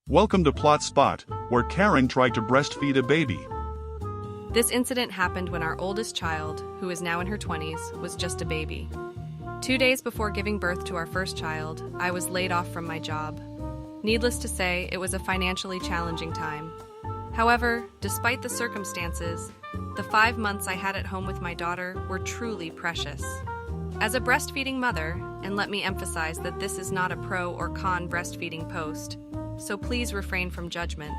Welcome to Plot Spot, where Karen tried to breastfeed a baby. This incident happened when our oldest child, who is now in her 20s, was just a baby. 2 days before giving birth to our first child, I was laid off from my job. Needless to say, it was a financially challenging time. However, despite the circumstances, the 5 months I had at home with my daughter were truly precious. As a breastfeeding mother, and let me emphasize that this is not a pro or con breastfeeding post, so please refrain from judgment,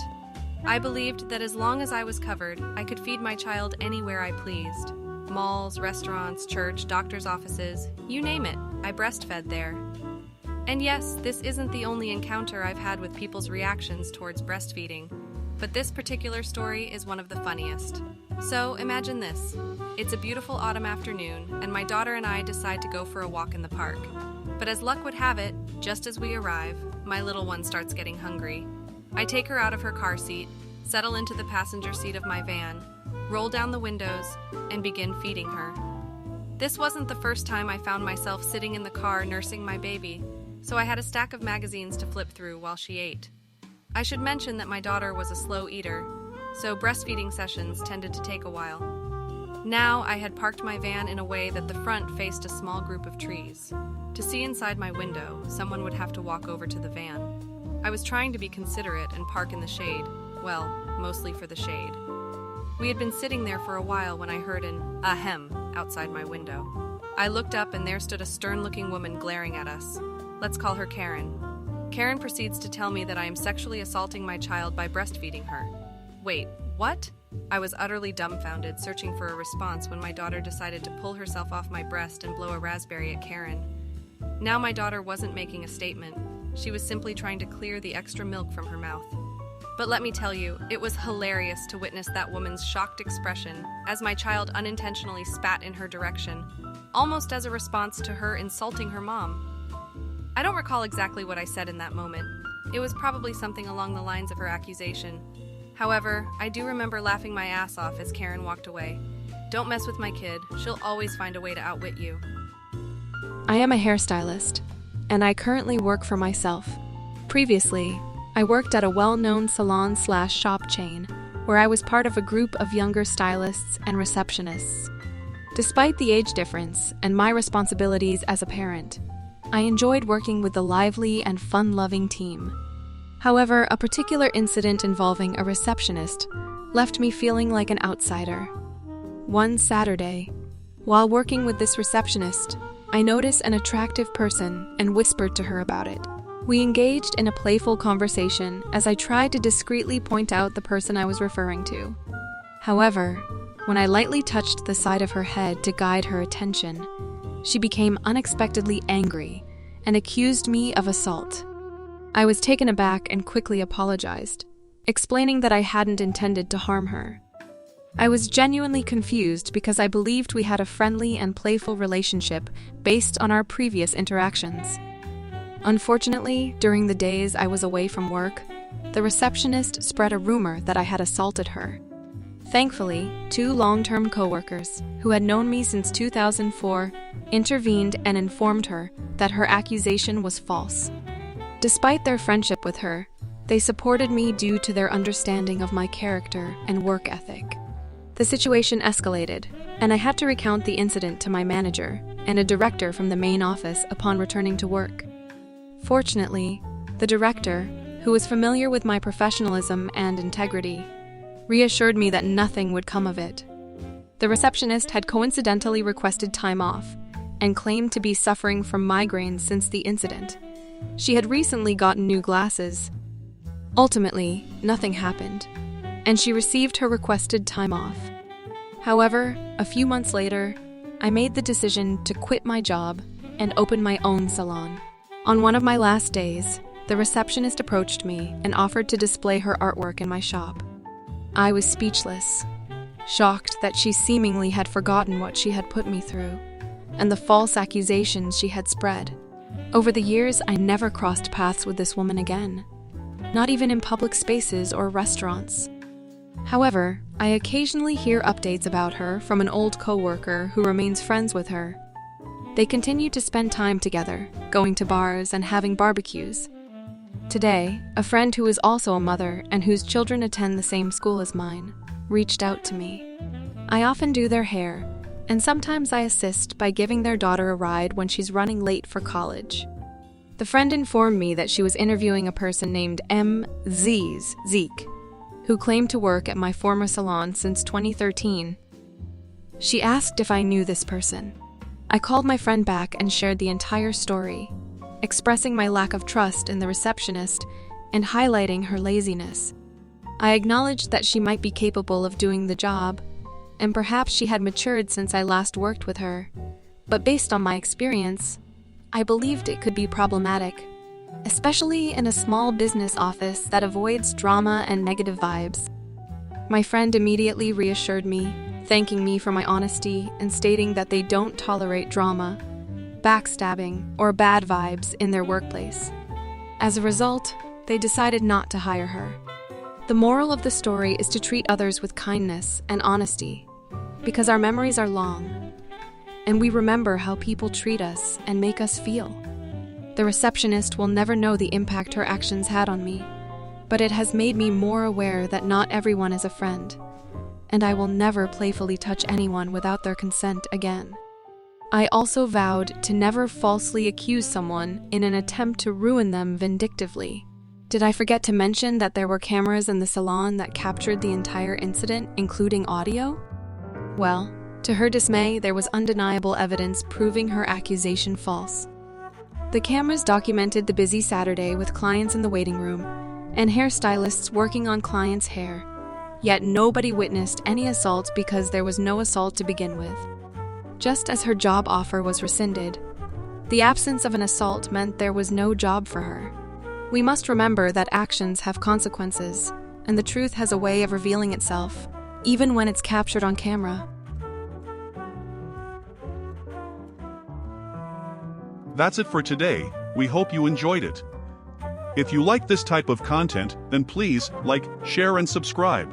I believed that as long as I was covered, I could feed my child anywhere I pleased. Malls, restaurants, church, doctor's offices, you name it, I breastfed there. And yes, this isn't the only encounter I've had with people's reactions towards breastfeeding, but this particular story is one of the funniest. So imagine this. It's a beautiful autumn afternoon, and my daughter and I decide to go for a walk in the park. But as luck would have it, just as we arrive, my little one starts getting hungry. I take her out of her car seat, settle into the passenger seat of my van, roll down the windows, and begin feeding her. This wasn't the first time I found myself sitting in the car nursing my baby, so I had a stack of magazines to flip through while she ate. I should mention that my daughter was a slow eater, so breastfeeding sessions tended to take a while. Now I had parked my van in a way that the front faced a small group of trees. To see inside my window, someone would have to walk over to the van. I was trying to be considerate and park in the shade, well, mostly for the shade. We had been sitting there for a while when I heard an ahem outside my window. I looked up and there stood a stern-looking woman glaring at us. Let's call her Karen. Karen proceeds to tell me that I am sexually assaulting my child by breastfeeding her. Wait, what? I was utterly dumbfounded, searching for a response when my daughter decided to pull herself off my breast and blow a raspberry at Karen. Now my daughter wasn't making a statement. She was simply trying to clear the extra milk from her mouth. But let me tell you, it was hilarious to witness that woman's shocked expression as my child unintentionally spat in her direction, almost as a response to her insulting her mom. I don't recall exactly what I said in that moment. It was probably something along the lines of her accusation. However, I do remember laughing my ass off as Karen walked away. Don't mess with my kid. She'll always find a way to outwit you. I am a hairstylist, and I currently work for myself. Previously, I worked at a well-known salon/shop chain, where I was part of a group of younger stylists and receptionists. Despite the age difference and my responsibilities as a parent, I enjoyed working with the lively and fun-loving team. However, a particular incident involving a receptionist left me feeling like an outsider. One Saturday, while working with this receptionist, I noticed an attractive person and whispered to her about it. We engaged in a playful conversation as I tried to discreetly point out the person I was referring to. However, when I lightly touched the side of her head to guide her attention, she became unexpectedly angry and accused me of assault. I was taken aback and quickly apologized, explaining that I hadn't intended to harm her. I was genuinely confused because I believed we had a friendly and playful relationship based on our previous interactions. Unfortunately, during the days I was away from work, the receptionist spread a rumor that I had assaulted her. Thankfully, 2 long-term coworkers, who had known me since 2004, intervened and informed her that her accusation was false. Despite their friendship with her, they supported me due to their understanding of my character and work ethic. The situation escalated, and I had to recount the incident to my manager and a director from the main office upon returning to work. Fortunately, the director, who was familiar with my professionalism and integrity, reassured me that nothing would come of it. The receptionist had coincidentally requested time off and claimed to be suffering from migraines since the incident. She had recently gotten new glasses. Ultimately, nothing happened, and she received her requested time off. However, a few months later, I made the decision to quit my job and open my own salon. On one of my last days, the receptionist approached me and offered to display her artwork in my shop. I was speechless, shocked that she seemingly had forgotten what she had put me through, and the false accusations she had spread. Over the years, I never crossed paths with this woman again, not even in public spaces or restaurants. However, I occasionally hear updates about her from an old coworker who remains friends with her. They continue to spend time together, going to bars and having barbecues. Today, a friend who is also a mother and whose children attend the same school as mine reached out to me. I often do their hair, and sometimes I assist by giving their daughter a ride when she's running late for college. The friend informed me that she was interviewing a person named Zeke, who claimed to work at my former salon since 2013. She asked if I knew this person. I called my friend back and shared the entire story, expressing my lack of trust in the receptionist and highlighting her laziness. I acknowledged that she might be capable of doing the job, and perhaps she had matured since I last worked with her, but based on my experience, I believed it could be problematic, especially in a small business office that avoids drama and negative vibes. My friend immediately reassured me, thanking me for my honesty and stating that they don't tolerate drama, backstabbing, or bad vibes in their workplace. As a result, they decided not to hire her. The moral of the story is to treat others with kindness and honesty, because our memories are long, and we remember how people treat us and make us feel. The receptionist will never know the impact her actions had on me, but it has made me more aware that not everyone is a friend, and I will never playfully touch anyone without their consent again. I also vowed to never falsely accuse someone in an attempt to ruin them vindictively. Did I forget to mention that there were cameras in the salon that captured the entire incident, including audio? Well, to her dismay, there was undeniable evidence proving her accusation false. The cameras documented the busy Saturday with clients in the waiting room and hairstylists working on clients' hair, yet nobody witnessed any assault because there was no assault to begin with. Just as her job offer was rescinded, the absence of an assault meant there was no job for her. We must remember that actions have consequences, and the truth has a way of revealing itself, even when it's captured on camera. That's it for today. We hope you enjoyed it. If you like this type of content, then please like, share and subscribe.